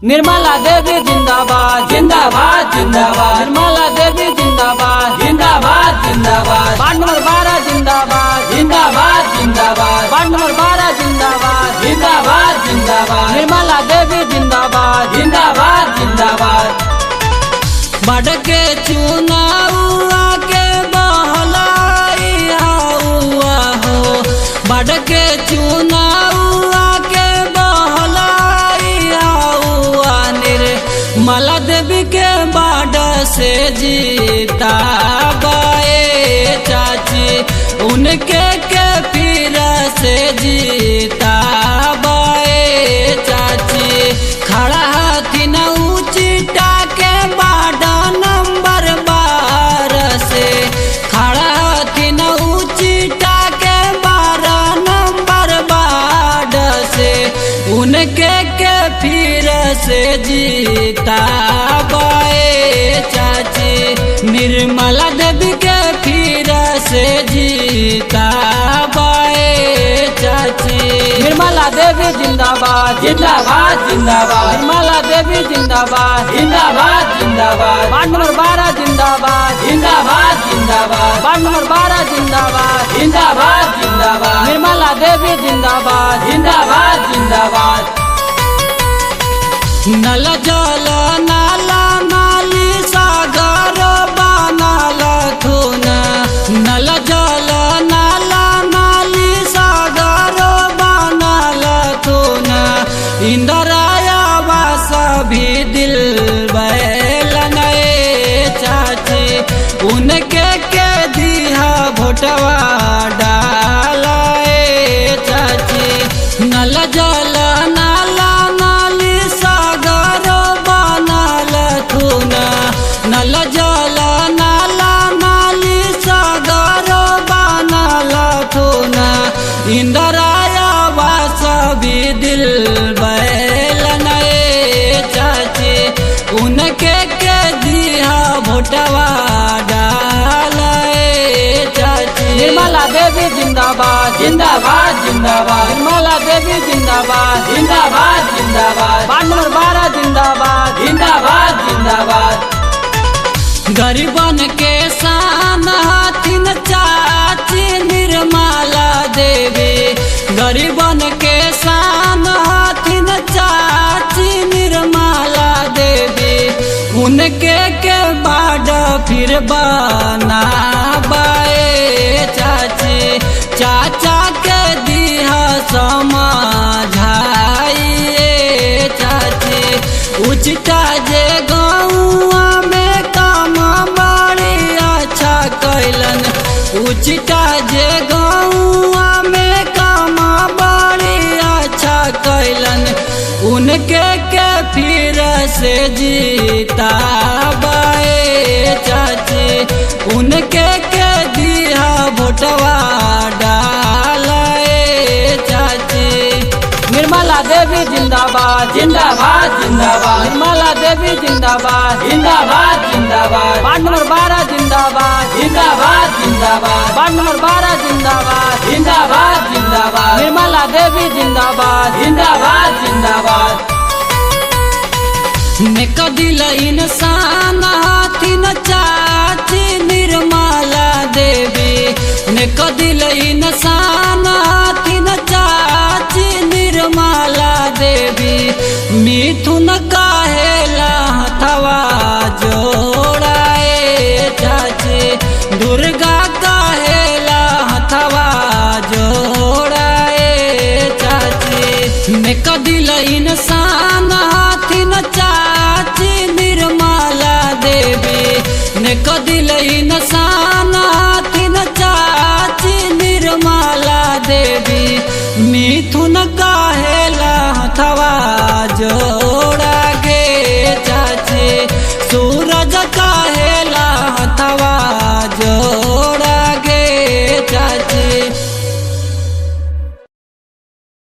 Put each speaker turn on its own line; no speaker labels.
निर्मला देवी जिंदाबाद जिंदाबाद जिंदाबाद। निर्मला देवी जिंदाबाद जिंदाबाद जिंदाबाद। वार्ड नंबर 12 जिंदाबाद जिंदाबाद जिंदाबाद। वार्ड नंबर 12 जिंदाबाद जिंदाबाद जिंदाबाद। निर्मला देवी जिंदाबाद जिंदाबाद जिंदाबाद। बढ़ के चुनाव के बहलाई हुआ हो, बढ़ के चुनाव के बहलाई हुआ। निर्मला देवी के बाढ़ से जीता बाए चाची, उनके के फिर से जीता बाए चाची। खड़ा थी न ऊंची टाके बाढ़ नंबर 12 से, खड़ा थी न ऊंची टाके 12 नंबर 12 से। उनके के फिर से जीता बाए चाची, निर्मला देवी के फिर से जीता बाए चाची। निर्मला देवी जिंदाबाद जिंदाबाद जिंदाबाद। निर्मला देवी जिंदाबाद जिंदाबाद जिंदाबाद। वार्ड नंबर 12 जिंदाबाद जिंदाबाद जिंदाबाद। वार्ड नंबर 12 जिंदाबाद जिंदाबाद जिंदाबाद। निर्मला देवी जिंदाबाद जिंदाबाद जिंदाबाद। नल जल नाला नाली सागर बनल खून, नल जल नाला नाली सागर बनल खून। इंदिरा आवास भी दिल बैलन चाची, उनके के दिया भोटवा डालाए चाची। नल जल नाला नाली सागर बनल खून, नल जल नाला नाली सागर बनल खून। इंदिरा आवास भी दिल बैलन चाची, उनके के दिया भोटवा डालाए चाची। निर्मला देवी जिंदाबाद जिंदाबाद जिंदाबाद। निर्मला देवी जिंदाबाद जिंदाबाद जिंदाबाद। वार्ड नंबर 12 जिंदाबाद जिंदाबाद जिंदाबाद। गरीबन के शान हथिन चाची निर्मला देवी, गरीबन के शान हथिन चाची निर्मला देवी। उनके के बाढ़ फिर बना बाए चाची, चाचा के दिया समझाइए चाची। उचिता जे गौआ में काम बड़ी अच्छा कैलन, उचिता जे गौआ में काम बड़ी अच्छा कैलन। उनके के फिर से जीता बाए चाची, उनके के दिया भोटवा डालाए चाची। निर्मला देवी जिंदाबाद जिंदाबाद जिंदाबाद। निर्मला देवी जिंदाबाद जिंदाबाद जिंदाबाद। वार्ड नंबर 12 जिंदाबाद जिंदाबाद जिंदाबाद। वार्ड नंबर 12 जिंदाबाद जिंदाबाद जिंदाबाद। निर्मला देवी जिंदाबाद जिंदाबाद जिंदाबाद। नेक दिल इंसान हथिन चाची निर्मला देवी, नेक दिल इंसान हथिन चाची निर्मला देवी। मिथुन कहेला हथवा जोड़ाए चाची, दुर्गा कहेला हथवा जोड़ाए चाची। नेक दिल इंसान हथिन चाची निर्मला देवी, नेक दिल इंसान हथिन चाची निर्मला देवी। मिथुन कहेला हथवा जो